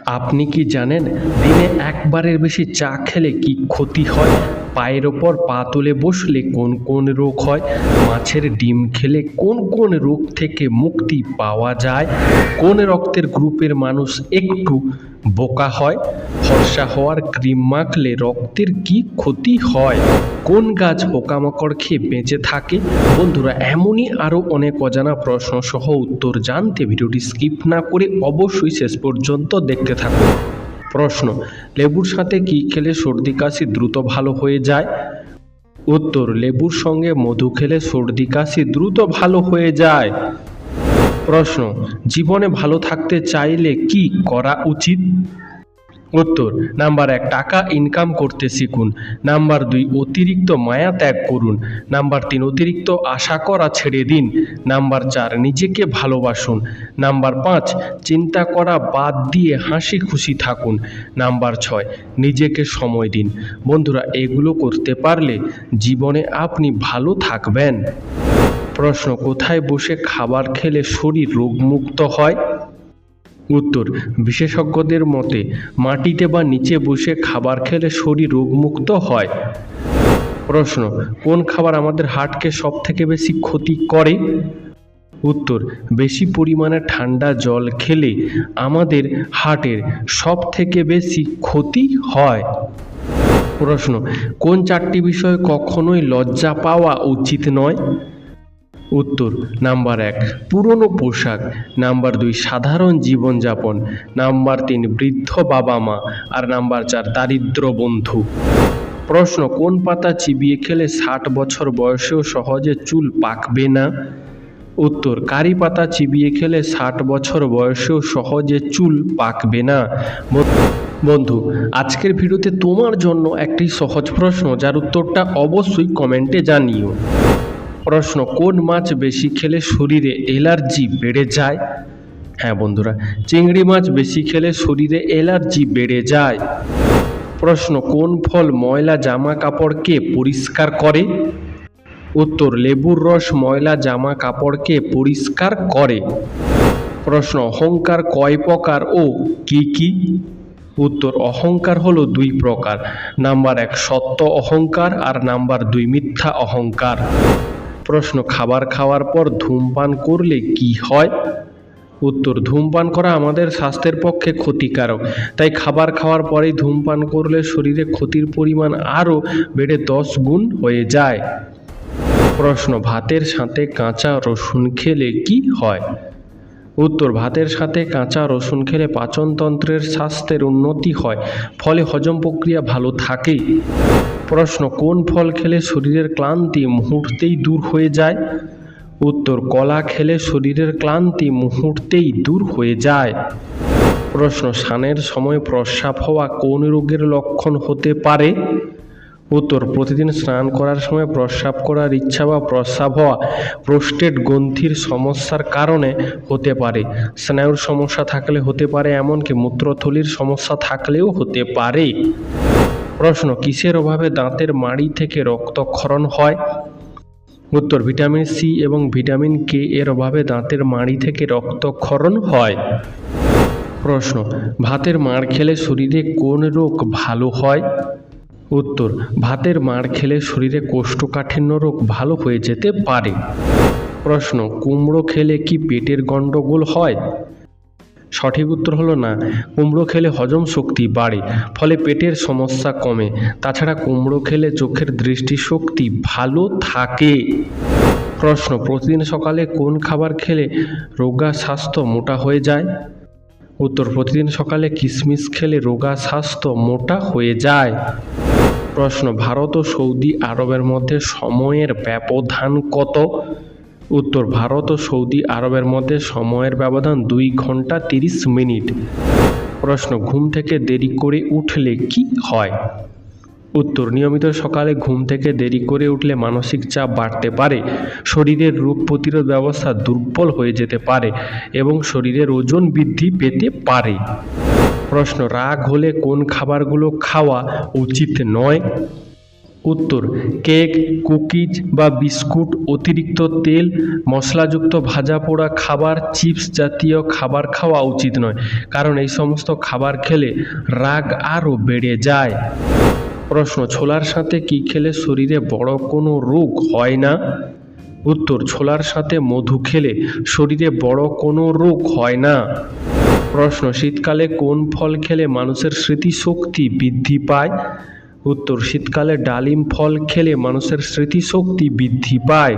আপনি কি জানেন দিনে একবারের বেশি চা খেলে কি ক্ষতি হয়? পায়ের ওপর পা তুলে বসলে কোন কোন রোগ হয়? মাছের ডিম খেলে কোন কোন রোগ থেকে মুক্তি পাওয়া যায়? কোন রক্তের গ্রুপের মানুষ একটু বোকা হয়? ফর্সা হওয়ার ক্রিম মাখলে রক্তের কি ক্ষতি হয়? কোন গাছ পোকামাকড় খেয়ে বেঁচে থাকে? বন্ধুরা, এমনই আরও অনেক অজানা প্রশ্ন সহ উত্তর জানতে ভিডিওটি স্কিপ না করে অবশ্যই শেষ পর্যন্ত দেখতে থাকুন। প্রশ্ন: লেবুর সাথে কি খেলে সর্দি কাশি দ্রুত ভালো হয়ে যায়? উত্তর: লেবুর সঙ্গে মধু খেলে সর্দি কাশি দ্রুত ভালো হয়ে যায়। প্রশ্ন: জীবনে ভালো থাকতে চাইলে কি করা উচিত? উত্তর: নাম্বার 1, টাকা ইনকাম করতে শিখুন। নাম্বার 2, অতিরিক্ত মায়া ত্যাগ করুন। নাম্বার 3, অতিরিক্ত আশা করা ছেড়ে দিন। নাম্বার 4, নিজেকে ভালোবাসুন। নাম্বার 5, চিন্তা করা বাদ দিয়ে হাসি খুশি থাকুন। নাম্বার 6, নিজেকে সময় দিন। বন্ধুরা, এগুলো করতে পারলে জীবনে আপনি ভালো থাকবেন। প্রশ্ন: কোথায় বসে খাবার খেলে শরীর রোগমুক্ত হয়? উত্তর: বিশেষজ্ঞদের মতে মাটিতে বা নিচে বসে খাবার খেলে শরীর রোগমুক্ত হয়। প্রশ্ন: কোন খাবার আমাদের হার্টকে সব থেকে বেশি ক্ষতি করে? উত্তর: বেশি পরিমাণে ঠান্ডা জল খেলে আমাদের হার্টের সব থেকে বেশি ক্ষতি হয়। প্রশ্ন: কোন 4টি বিষয়ে কখনোই লজ্জা পাওয়া উচিত নয়? উত্তর: নাম্বার 1, পুরনো পোশাক। নাম্বার 2, সাধারণ জীবনযাপন। নাম্বার 3, বৃদ্ধ বাবা মা। আর নাম্বার 4, দারিদ্র বন্ধু। প্রশ্ন: কোন পাতা চিবিয়ে খেলে 60 বছর বয়সেও সহজে চুল পাকবে না? উত্তর: কারি পাতা চিবিয়ে খেলে 60 বছর বয়সেও সহজে চুল পাকবে না। বন্ধু, আজকের ভিডিওতে তোমার জন্য একটি সহজ প্রশ্ন, যার উত্তরটা অবশ্যই কমেন্টে জানিও। প্রশ্ন: কোন মাছ বেশি খেলে শরীরে অ্যালার্জি বেড়ে যায়? হ্যাঁ বন্ধুরা, চিংড়ি মাছ বেশি খেলে শরীরে অ্যালার্জি বেড়ে যায়। প্রশ্ন: কোন ফল ময়লা জামা কাপড়কে পরিষ্কার করে? উত্তর: লেবুর রস ময়লা জামা কাপড়কে পরিষ্কার করে। প্রশ্ন: অহংকার কয় প্রকার ও কি কি? উত্তর: অহংকার হলো 2 প্রকার। নাম্বার 1, সত্য অহংকার। আর নাম্বার 2, মিথ্যা অহংকার। প্রশ্ন: খাবার খাওয়ার পর ধূমপান করলে কি হয়? উত্তর: ধূমপান করা আমাদের স্বাস্থ্যের পক্ষে ক্ষতিকারক, তাই খাবার খাওয়ার পরেই ধূমপান করলে শরীরে ক্ষতির পরিমাণ আরও বেড়ে 10 গুণ হয়ে যায়। প্রশ্ন: ভাতের সাথে কাঁচা রসুন খেলে কি হয়? উত্তর: ভাতের সাথে কাঁচা রসুন খেলে পাচনতন্ত্রের স্বাস্থ্যের উন্নতি হয়, ফলে হজম প্রক্রিয়া ভালো থাকে। প্রশ্ন: কোন ফল খেলে শরীরের ক্লান্তি মুহূর্তেই দূর হয়ে যায়? উত্তর: কলা খেলে শরীরের ক্লান্তি মুহূর্তেই দূর হয়ে যায়। প্রশ্ন: স্নানের সময় প্রস্রাব হওয়া কোন রোগের লক্ষণ হতে পারে? উত্তর: প্রতিদিন স্নান করার সময় প্রস্রাব করার ইচ্ছা বা প্রস্রাব হওয়া প্রোস্টেট গ্রন্থির সমস্যার কারণে হতে পারে। স্নায়ুর সমস্যা থাকলে হতে পারে, এমনকি মূত্রথলির সমস্যা থাকলেও হতে পারে। প্রশ্ন: কিসের অভাবে দাঁতের মাড়ি থেকে রক্তক্ষরণ হয়? উত্তর: ভিটামিন সি এবং ভিটামিন কে এর অভাবে দাঁতের মাড়ি থেকে রক্তক্ষরণ হয়। প্রশ্ন: ভাতের মাড় খেলে শরীরে কোন রোগ ভালো হয়? উত্তর: ভাতের মাড় খেলে শরীরে কোষ্ঠকাঠিন্য রোগ ভালো হয়ে যেতে পারে। প্রশ্ন: কুমড়ো খেলে কি পেটের গন্ডগোল হয়? সঠিক উত্তর হলো না। কুমড়ো খেলে হজম শক্তি বাড়ে, ফলে পেটের সমস্যা কমে। তাছাড়া কুমড়ো খেলে চোখের দৃষ্টিশক্তি ভালো থাকে। প্রশ্ন: প্রতিদিন সকালে কোন খাবার খেলে রোগা স্বাস্থ্য মোটা হয়ে যায়? উত্তর: প্রতিদিন সকালে কিশমিশ খেলে রোগা স্বাস্থ্য মোটা হয়ে যায়। প্রশ্ন: ভারত ও সৌদি আরবের মধ্যে সময়ের ব্যবধান কত? উত্তর: ভারত ও সৌদি আরবের মধ্যে সময়ের ব্যবধান 2 ঘন্টা 30 মিনিট। প্রশ্ন: ঘুম থেকে দেরি করে উঠলে কি হয়? উত্তর: নিয়মিত সকালে ঘুম থেকে দেরি করে উঠলে মানসিক চাপ বাড়তে পারে, শরীরের রোগ প্রতিরোধ ব্যবস্থা দুর্বল হয়ে যেতে পারে এবং শরীরের ওজন বৃদ্ধি পেতে পারে। প্রশ্ন: রাগ হলে কোন খাবারগুলো খাওয়া উচিত নয়? উত্তর, কেক, কুকিজ বা বিস্কুট, অতিরিক্ত তেল মশলাযুক্ত ভাজা পোড়া খাবার, চিপস জাতীয় খাবার খাওয়া উচিত নয়, কারণ এই সমস্ত খাবার খেলে রাগ আরও বেড়ে যায়। প্রশ্ন, ছোলার সাথে কি খেলে শরীরে বড় কোনো রোগ হয় না? উত্তর, ছোলার সাথে মধু খেলে শরীরে বড় কোনো রোগ হয় না। প্রশ্ন, শীতকালে কোন ফল খেলে মানুষের স্মৃতিশক্তি বৃদ্ধি পায়? উত্তর, শীতকালে ডালিম ফল খেলে মানুষের স্মৃতিশক্তি বৃদ্ধি পায়।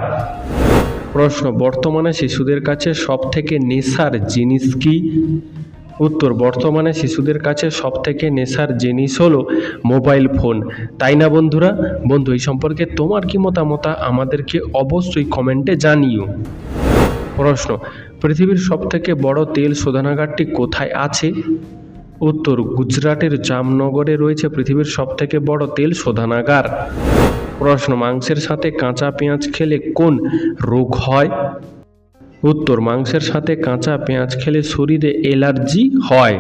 প্রশ্ন, বর্তমানে শিশুদের কাছে সবথেকে নেশার জিনিস কি? উত্তর, বর্তমানে শিশুদের কাছে সবথেকে নেশার জিনিস হলো মোবাইল ফোন, তাই না বন্ধুরা? বন্ধু, এই সম্পর্কে তোমার কি মতামত আমাদেরকে অবশ্যই কমেন্টে জানিও। প্রশ্ন, পৃথিবীর সবথেকে বড় তেল শোধনাগারটি কোথায় আছে? উত্তর, গুজরাটের জামনগরে রয়েছে পৃথিবীর সবথেকে বড় তেল শোধনাগার। প্রশ্ন, মাংসের সাথে কাঁচা পেঁয়াজ খেলে কোন রোগ হয়? উত্তর, মাংসের সাথে কাঁচা পেঁয়াজ খেলে শরীরে অ্যালার্জি হয়।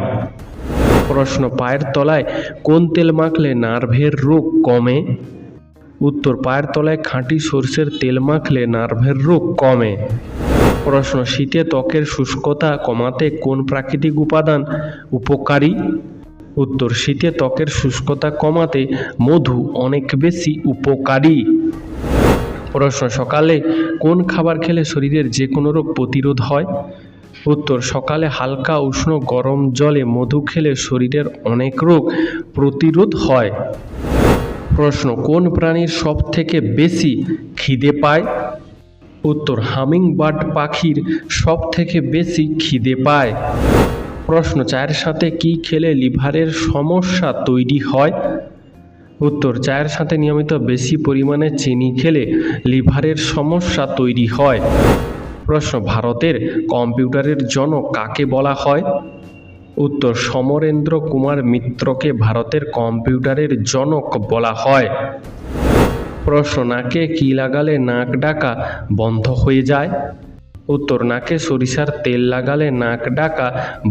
প্রশ্ন, পায়ের তলায় কোন তেল মাখলে নার্ভের রোগ কমে? উত্তর, পায়ের তলায় খাঁটি সরষের তেল মাখলে নার্ভের রোগ কমে। প্রশ্ন, শীতে ত্বকের শুষ্কতা কমাতে কোন প্রাকৃতিক উপাদান উপকারী? উত্তর, শীতে ত্বকের শুষ্কতা কমাতে মধু অনেক বেশি উপকারী। প্রশ্ন, সকালে কোন খাবার খেলে শরীরের যে কোনো রোগ প্রতিরোধ হয়? উত্তর, সকালে হালকা উষ্ণ গরম জলে মধু খেলে শরীরের অনেক রোগ প্রতিরোধ হয়। প্রশ্ন, কোন প্রাণীর সব থেকে বেশি খিদে পায়? উত্তর, হামিংবার্ড পাখির সব থেকে বেশি খিদে পায়। প্রশ্ন, চায়ের সাথে কি খেলে লিভারের সমস্যা তৈরি হয়? উত্তর, চায়ের সাথে নিয়মিত বেশি পরিমাণে চিনি খেলে লিভারের সমস্যা তৈরি হয়। প্রশ্ন, ভারতের কম্পিউটারের জনক কাকে বলা হয়? উত্তর, সমরেন্দ্র কুমার মিত্রকে ভারতের কম্পিউটারের জনক বলা হয়। প্রশ্ন, নাকে কি লাগালে নাক ডাকা বন্ধ হয়ে যায়? উত্তর, নাকে সরিষার তেল লাগালে নাক ডাকা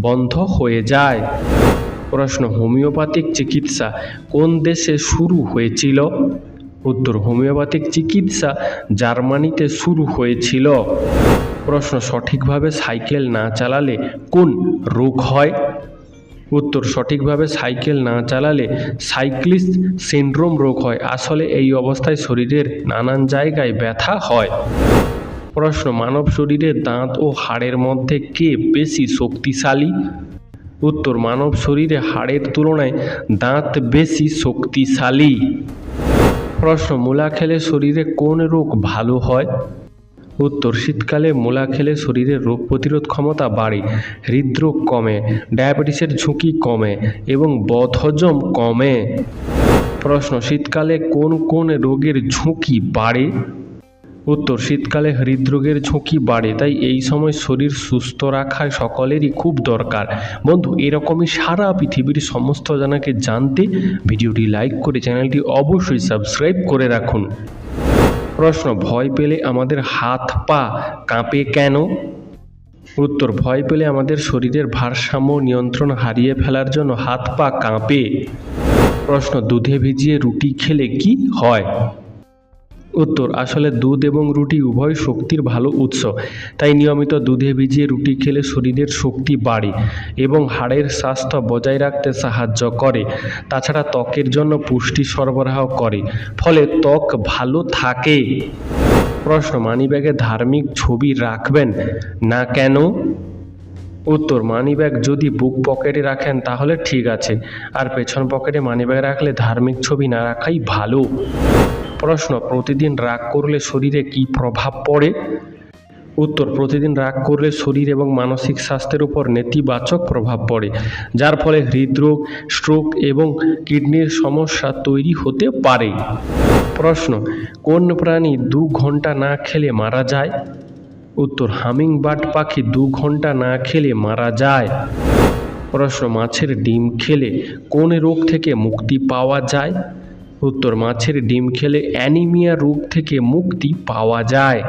বন্ধ হয়ে যায়। প্রশ্ন, হোমিওপ্যাথিক চিকিৎসা কোন দেশে শুরু হয়েছিল? উত্তর, হোমিওপ্যাথিক চিকিৎসা জার্মানিতে শুরু হয়েছিল। প্রশ্ন, সঠিকভাবে সাইকেল না চালালে কোন রোগ হয়? উত্তর, সঠিকভাবে সাইকেল না চালালে সাইক্লিস্ট সিনড্রোম রোগ হয়। আসলে এই অবস্থায় শরীরের নানান জায়গায় ব্যথা হয়। প্রশ্ন, মানব শরীরের দাঁত ও হাড়ের মধ্যে কে বেশি শক্তিশালী? উত্তর, মানব শরীরে হাড়ের তুলনায় দাঁত বেশি শক্তিশালী। প্রশ্ন, মূলা খেলে শরীরে কোন রোগ ভালো হয়? উত্তর, শীতকালে মূলা খেলে শরীরের রোগ প্রতিরোধ ক্ষমতা বাড়ে, হৃদরোগ কমে, ডায়াবেটিসের ঝুঁকি কমে এবং বদহজম কমে। প্রশ্ন, শীতকালে কোন কোন রোগের ঝুঁকি বাড়ে? উত্তর, শীতকালে হৃদরোগের ঝুঁকি বাড়ে, তাই এই সময় শরীর সুস্থ রাখা সকলেরই খুব দরকার। বন্ধু, এরকমই সারা পৃথিবীর সমস্ত জানাকে জানতে ভিডিওটি লাইক করে চ্যানেলটি অবশ্যই সাবস্ক্রাইব করে রাখুন। প্রশ্ন, ভয় পেলে আমাদের হাত পা কাঁপে কেন? উত্তর, ভয় পেলে আমাদের শরীরের ভারসাম্য নিয়ন্ত্রণ হারিয়ে ফেলার জন্য হাত পা কাঁপে। প্রশ্ন, দুধে ভিজিয়ে রুটি খেলে কি হয়? উত্তর, আসলে দুধ এবং রুটি উভয় শক্তির ভালো উৎস, তাই নিয়মিত দুধে ভিজিয়ে রুটি খেলে শরীরের শক্তি বাড়ে এবং হাড়ের স্বাস্থ্য বজায় রাখতে সাহায্য করে। তাছাড়া ত্বকের জন্য পুষ্টি সরবরাহ করে, ফলে ত্বক ভালো থাকে। প্রশ্ন, মানিব্যাগে ধার্মিক ছবি রাখবেন না কেন? উত্তর, মানিব্যাগ যদি বুক পকেটে রাখেন তাহলে ঠিক আছে, আর পেছন পকেটে মানিব্যাগ রাখলে ধার্মিক ছবি না রাখাই ভালো। প্রশ্ন, প্রতিদিন রাগ করলে শরীরে কি প্রভাব পড়ে? উত্তর, প্রতিদিন রাগ করলে শরীর এবং মানসিক স্বাস্থ্যের উপর নেতিবাচক প্রভাব পড়ে, যার ফলে হৃদরোগ, স্ট্রোক এবং কিডনির সমস্যা তৈরি হতে পারে। প্রশ্ন, কোন প্রাণী 2 ঘন্টা না খেলে মারা যায়? উত্তর, হামিংবার্ড পাখি 2 ঘন্টা না খেলে মারা যায়। প্রশ্ন, মাছের ডিম খেলে কোন রোগ থেকে মুক্তি পাওয়া যায়? উত্তর, মাছের ডিম খেলে অ্যানিমিয়া রোগ থেকে মুক্তি পাওয়া যায়।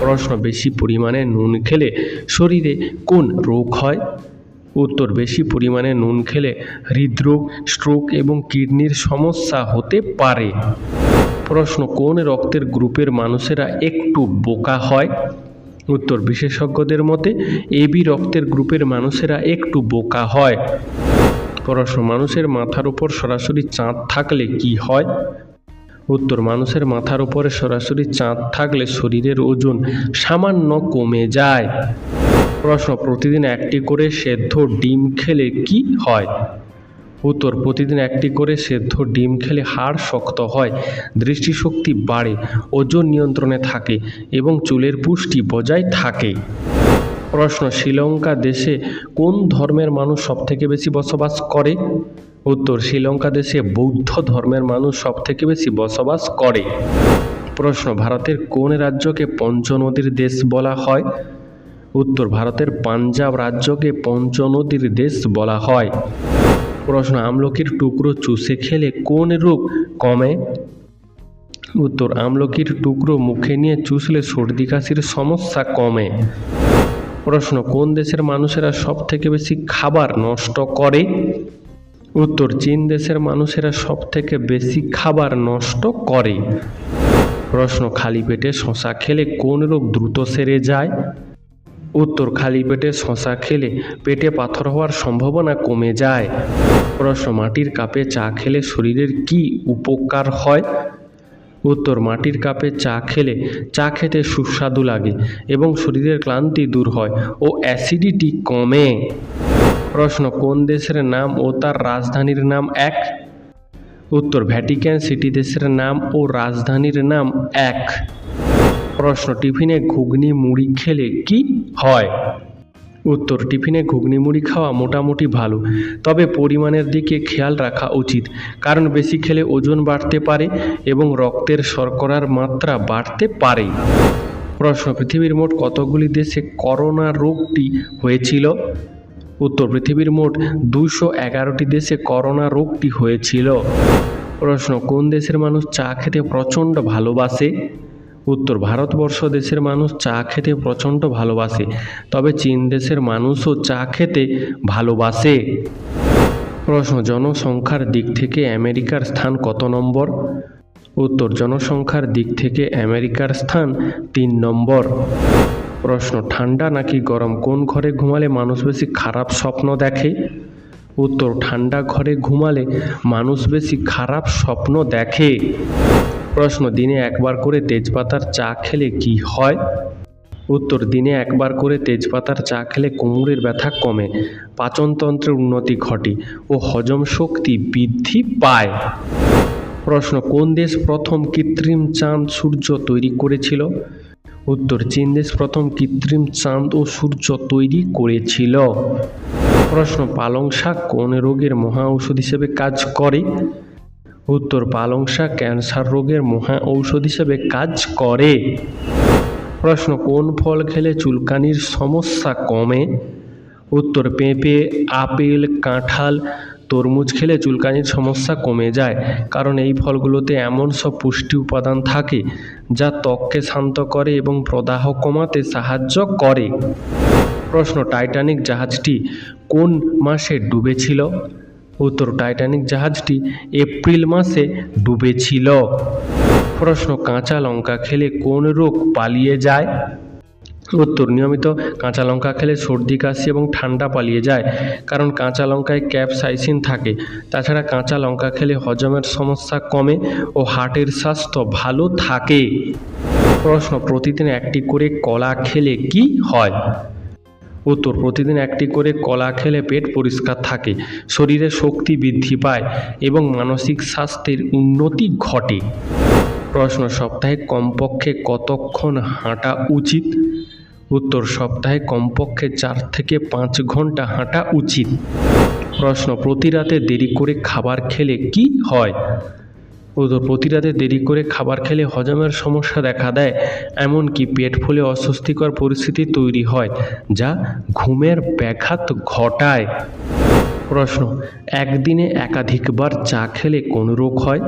প্রশ্ন, বেশি পরিমাণে নুন খেলে শরীরে কোন রোগ হয়? উত্তর, বেশি পরিমাণে নুন খেলে হৃদরোগ, স্ট্রোক এবং কিডনির সমস্যা হতে পারে। প্রশ্ন, কোন রক্তের গ্রুপের মানুষেরা একটু বোকা হয়? উত্তর, বিশেষজ্ঞদের মতে এবি রক্তের গ্রুপের মানুষেরা একটু বোকা হয়। প্রশ্ন, মানুষের মাথার উপর সরাসরি চাঁদ থাকলে কি হয়? উত্তর, মানুষের মাথার উপরে সরাসরি চাঁদ থাকলে শরীরের ওজন সামান্য কমে যায়। প্রশ্ন, প্রতিদিন একটি করে সেদ্ধ ডিম খেলে কি হয়? উত্তর, প্রতিদিন একটি করে সেদ্ধ ডিম খেলে হাড় শক্ত হয়, দৃষ্টিশক্তি বাড়ে, ওজন নিয়ন্ত্রণে থাকে এবং চুলের পুষ্টি বজায় থাকে। প্রশ্ন, শ্রীলঙ্কা দেশে কোন ধর্মের মানুষ সবথেকে বেশি বসবাস করে? উত্তর, শ্রীলঙ্কা দেশে বৌদ্ধ ধর্মের মানুষ সবথেকে বেশি বসবাস করে। প্রশ্ন, ভারতের কোন রাজ্যকে পঞ্চনদীর দেশ বলা হয়? উত্তর, ভারতের পাঞ্জাব রাজ্যকে পঞ্চনদীর দেশ বলা হয়। প্রশ্ন, আমলকির টুকরো চুষে খেলে কোন রোগ কমে? উত্তর, আমলকির টুকরো মুখে নিয়ে চুষলে সর্দি কাশির সমস্যা কমে। প্রশ্ন, কোন দেশের মানুষেরা সব থেকে বেশি খাবার নষ্ট করে? উত্তর, চীন দেশের মানুষেরা সব থেকে বেশি খাবার নষ্ট করে। প্রশ্ন, খালি পেটে শশা খেলে কোন রোগ দ্রুত সেরে যায়? উত্তর, খালি পেটে শশা খেলে পেটে পাথর হওয়ার সম্ভাবনা কমে যায়। প্রশ্ন, মাটির কাপে চা খেলে শরীরের কি উপকার হয়? উত্তর, মাটির কাপে চা খেলে চা খেতে সুস্বাদু লাগে এবং শরীরের ক্লান্তি দূর হয় ও অ্যাসিডিটি কমে। প্রশ্ন, কোন দেশের নাম ও তার রাজধানীর নাম এক? উত্তর, ভ্যাটিকান সিটি দেশের নাম ও রাজধানীর নাম এক। প্রশ্ন, টিফিনে ঘুগনি মুড়ি খেলে কি হয়? উত্তর, টিফিনে ঘুগনি মুড়ি খাওয়া মোটামুটি ভালো, তবে পরিমাণের দিকে খেয়াল রাখা উচিত, কারণ বেশি খেলে ওজন বাড়তে পারে এবং রক্তের শর্করার মাত্রা বাড়তে পারে। প্রশ্ন, পৃথিবীর মোট কতগুলি দেশে করোনা রোগটি হয়েছিল? উত্তর, পৃথিবীর মোট 211টি দেশে করোনা রোগটি হয়েছিল। প্রশ্ন, কোন দেশের মানুষ চা খেতে প্রচণ্ড ভালোবাসে? উত্তর, ভারতবর্ষ দেশের মানুষ চা খেতে প্রচণ্ড ভালোবাসে, তবে চীন দেশের মানুষও চা খেতে ভালোবাসে। প্রশ্ন, জনসংখ্যার দিক থেকে আমেরিকার স্থান কত নম্বর? উত্তর, জনসংখ্যার দিক থেকে আমেরিকার স্থান 3 নম্বর। প্রশ্ন, ঠান্ডা নাকি গরম কোন ঘরে ঘুমালে মানুষ বেশি খারাপ স্বপ্ন দেখে? উত্তর, ঠান্ডা ঘরে ঘুমালে মানুষ বেশি খারাপ স্বপ্ন দেখে। প্রশ্ন, দিনে একবার করে তেজপাতার চা খেলে কি হয়? উত্তর, দিনে একবার করে তেজপাতার চা খেলে কোমরের ব্যথা কমে, পাচনতন্ত্রের উন্নতি ঘটে ও হজম শক্তি বৃদ্ধি পায়। প্রশ্ন, কোন দেশ প্রথম কৃত্রিম চাঁদ সূর্য তৈরি করেছিল? উত্তর, চীন দেশ প্রথম কৃত্রিম চাঁদ ও সূর্য তৈরি করেছিল। প্রশ্ন, পালং শাক কোন রোগের মহা ঔষধ হিসেবে কাজ করে? উত্তর, পালং শাক ক্যান্সার রোগের মহা ঔষধ হিসেবে কাজ করে। প্রশ্ন, কোন ফল খেলে চুলকানির সমস্যা কমে? উত্তর, পেঁপে, আপেল, কাঁঠাল, তরমুজ খেলে চুলকানির সমস্যা কমে যায়, কারণ এই ফলগুলোতে এমন সব পুষ্টি উপাদান থাকে যা ত্বককে শান্ত করে এবং প্রদাহ কমাতে সাহায্য করে। প্রশ্ন, টাইটানিক জাহাজটি কোন মাসে ডুবেছিল? উত্তর, টাইটানিক জাহাজটি এপ্রিল মাসে ডুবেছিল। প্রশ্ন, কাঁচা লঙ্কা খেলে কোন রোগ পালিয়ে যায়? উত্তর, নিয়মিত কাঁচা লঙ্কা খেলে সর্দি কাশি এবং ঠান্ডা পালিয়ে যায়, কারণ কাঁচা লঙ্কায় ক্যাপসাইসিন থাকে। তাছাড়া কাঁচা লঙ্কা খেলে হজমের সমস্যা কমে ও হার্টের স্বাস্থ্য ভালো থাকে। প্রশ্ন, প্রতিদিন একটি করে কলা খেলে কি হয়? উত্তর, প্রতিদিন একটি করে কলা খেলে পেট পরিষ্কার থাকে, শরীরে শক্তি বৃদ্ধি পায় এবং মানসিক স্বাস্থ্যের উন্নতি ঘটে। প্রশ্ন, সপ্তাহে কমপক্ষে কতক্ষণ হাঁটা উচিত? উত্তর, সপ্তাহে কমপক্ষে 4 থেকে 5 ঘন্টা হাঁটা উচিত। প্রশ্ন, প্রতি রাতে দেরি করে খাবার খেলে কি হয়? উত্তর, প্রতি রাতে দেরি করে খাবার খেলে হজমের সমস্যা দেখা দেয়, এমনকি পেট ফুলে অস্বস্তিকর পরিস্থিতি তৈরি হয়, যা ঘুমের ব্যাঘাত ঘটায়। প্রশ্ন, একদিনে একাধিকবার চা খেলে কোন রোগ হয়?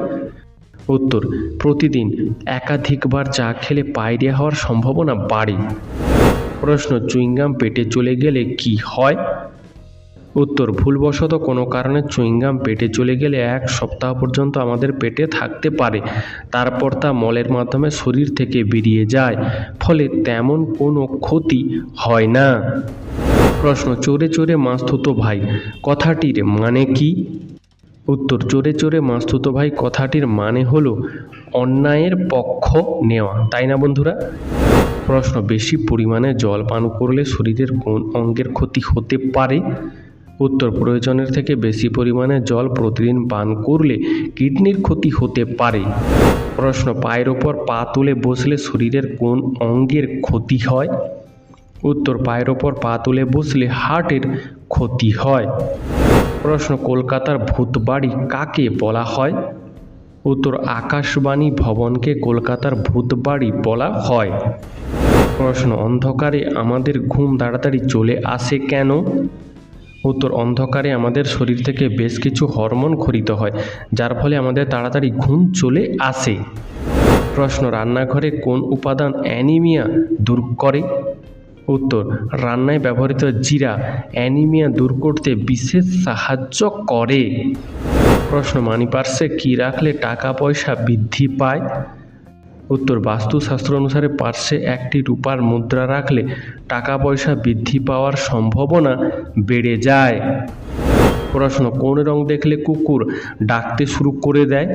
উত্তর, প্রতিদিন একাধিকবার চা খেলে পায়রিয়া হওয়ার সম্ভাবনা বাড়ে। প্রশ্ন, চুইংগাম পেটে চলে গেলে কি হয়? উত্তর, ভুলবশত কোনো কারণে চুইংগাম পেটে চলে গেলে 1 সপ্তাহ পর্যন্ত আমাদের পেটে থাকতে পারে, তারপর তা মলের মাধ্যমে শরীর থেকে বেরিয়ে যায়, ফলে তেমন কোনো ক্ষতি হয় না। প্রশ্ন, চোরে চোরে মাসতুতো ভাই কথাটির মানে কি? উত্তর, চোরে চোরে মাসতুতো ভাই কথাটির মানে হলো অন্যায়ের পক্ষ নেওয়া, তাই না বন্ধুরা? প্রশ্ন, বেশি পরিমাণে জল পান করলে শরীরের কোন অঙ্গের ক্ষতি হতে পারে? উত্তর, প্রয়োজনের থেকে বেশি পরিমাণে জল প্রতিদিন পান করলে কিডনির ক্ষতি হতে পারে। প্রশ্ন, পায়ের ওপর পা তুলে বসলে শরীরের কোন অঙ্গের ক্ষতি হয়? উত্তর, পায়ের ওপর পা তুলে বসলে হার্টের ক্ষতি হয়। প্রশ্ন, কলকাতার ভূতবাড়ি কাকে বলা হয়? উত্তর, আকাশবাণী ভবনকে কলকাতার ভূতবাড়ি বলা হয়। প্রশ্ন, অন্ধকারে আমাদের ঘুম তাড়াতাড়ি চলে আসে কেন? উত্তর, অন্ধকারে আমাদের শরীর থেকে বেশ কিছু হরমোন ক্ষরিত হয়, যার ফলে আমাদের তাড়াতাড়ি ঘুম চলে আসে। প্রশ্ন, রান্নাঘরে কোন উপাদান অ্যানিমিয়া দূর করে? উত্তর, রান্নায় ব্যবহৃত জিরা অ্যানিমিয়া দূর করতে বিশেষ সাহায্য করে। প্রশ্ন, মানিপার্সে কী রাখলে টাকা পয়সা বৃদ্ধি পায়? উত্তর, বাস্তুশাস্ত্র অনুসারে পার্শ্বে একটি রূপার মুদ্রা রাখলে টাকা পয়সা বৃদ্ধি পাওয়ার সম্ভাবনা বেড়ে যায়। প্রশ্ন, কোন রং দেখলে কুকুর ডাকতে শুরু করে দেয়?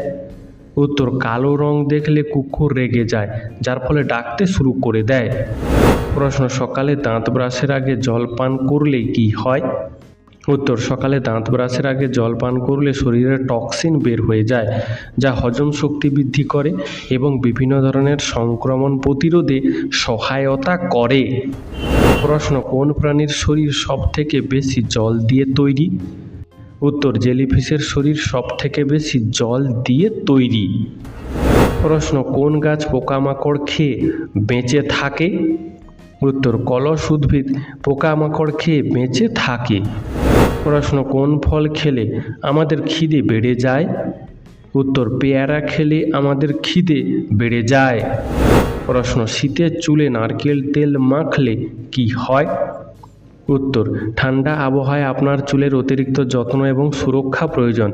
উত্তর, কালো রং দেখলে কুকুর রেগে যায়, যার ফলে ডাকতে শুরু করে দেয়। প্রশ্ন, সকালে দাঁত ব্রাশের আগে জল পান করলে কি হয়? উত্তর, সকালে দাঁত ব্রাশের আগে জল পান করলে শরীরে টক্সিন বের হয়ে যায়, যা হজম শক্তি বৃদ্ধি করে এবং বিভিন্ন ধরনের সংক্রমণ প্রতিরোধে সহায়তা করে। প্রশ্ন, কোন প্রাণীর শরীর সবথেকে বেশি জল দিয়ে তৈরি? উত্তর, জেলিফিশের শরীর সবথেকে বেশি জল দিয়ে তৈরি। প্রশ্ন, কোন গাছ পোকামাকড় খেয়ে বেঁচে থাকে? উত্তর, কলস উদ্ভিদ পোকামাকড় খেয়ে বেঁচে থাকে। প্রশ্ন, কোন ফল খেলে আমাদের খিদে বেড়ে যায়? উত্তর, পেয়ারা খেলে আমাদের খিদে বেড়ে যায়। প্রশ্ন, শীতের চুলে নারকেল তেল মাখলে কি হয়? উত্তর, ঠান্ডা আবহাওয়ায় আপনার চুলের অতিরিক্ত যত্ন এবং সুরক্ষা প্রয়োজন।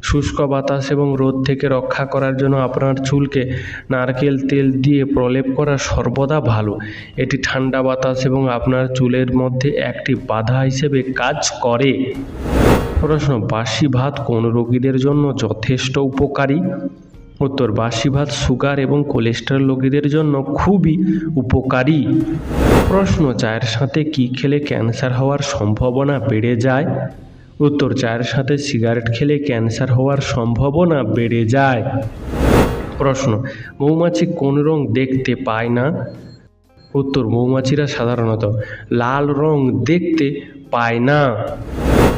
শুষ্ক বাতাস এবং রোদ থেকে রক্ষা করার জন্য আপনার চুলকে নারকেল তেল দিয়ে প্রলেপ করা সর্বদা ভালো। এটি ঠান্ডা বাতাস এবং আপনার চুলের মধ্যে একটি বাধা হিসেবে কাজ করে। প্রশ্ন, বাসি ভাত কোন রোগীদের জন্য যথেষ্ট উপকারী? উত্তর, বাসি ভাত সুগার এবং কোলেস্টেরল রোগীদের জন্য খুবই উপকারী। প্রশ্ন, চায়ের সাথে কি খেলে ক্যান্সার হওয়ার সম্ভাবনা বেড়ে যায়? উত্তর, চায়ের সাথে সিগারেট খেলে ক্যান্সার হওয়ার সম্ভাবনা বেড়ে যায়। প্রশ্ন, মৌমাছি কোন রং দেখতে পায় না? উত্তর, মৌমাছিরা সাধারণত লাল রং দেখতে পায় না।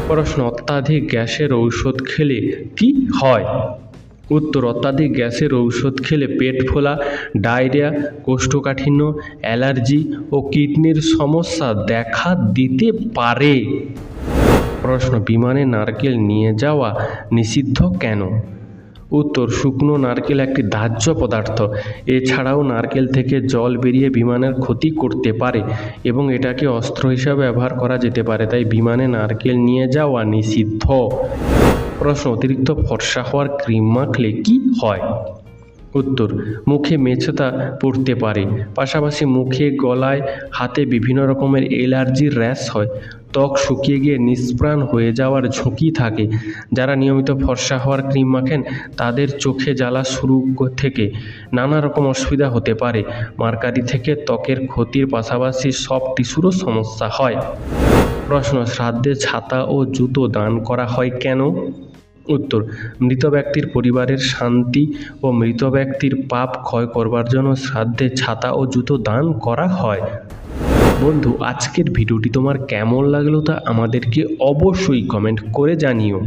প্রশ্ন, অত্যাধিক গ্যাসের ঔষধ খেলে কি হয়? উত্তর, অত্যাধিক গ্যাসের ঔষধ খেলে পেট ফোলা, ডায়রিয়া, কোষ্ঠকাঠিন্য, অ্যালার্জি ও কিডনির সমস্যা দেখা দিতে পারে। প্রশ্ন, বিমানে নারকেল নিয়ে যাওয়া নিষিদ্ধ কেন? উত্তর, শুকনো নারকেল একটি দাহ্য পদার্থ। এছাড়াও নারকেল থেকে জল বেরিয়ে বিমানের ক্ষতি করতে পারে এবং এটাকে অস্ত্র হিসাবে ব্যবহার করা যেতে পারে, তাই বিমানে নারকেল নিয়ে যাওয়া নিষিদ্ধ। প্রশ্ন, অতিরিক্ত ফর্সা হওয়ার ক্রিম মাখলে কি হয়? উত্তর, মুখে মেছতা পড়তে পারে, পাশাপাশি মুখে, গলায়, হাতে বিভিন্ন রকমের অ্যালার্জির র্যাশ হয়, ত্বক শুকিয়ে গিয়ে নিষ্প্রাণ হয়ে যাওয়ার ঝুঁকি থাকে। যারা নিয়মিত ফর্সা হওয়ার ক্রিম মাখেন তাদের চোখে জ্বালা শুরু থেকে নানা রকম অসুবিধা হতে পারে। মার্কারি থেকে ত্বকের ক্ষতির পাশাপাশি সব টিস্যুরও সমস্যা হয়। প্রশ্ন, শ্রাদ্ধে ছাতা ও জুতো দান করা হয় কেন? উত্তর, মৃত ব্যক্তির পরিবারের শান্তি ও মৃত ব্যক্তির পাপ ক্ষয় করবার জন্য শ্রাদ্ধে ছাতা ও জুতো দান করা হয়। বন্ধু, আজকের ভিডিওটি তোমার কেমন লাগলো তা আমাদেরকে অবশ্যই কমেন্ট করে জানিও।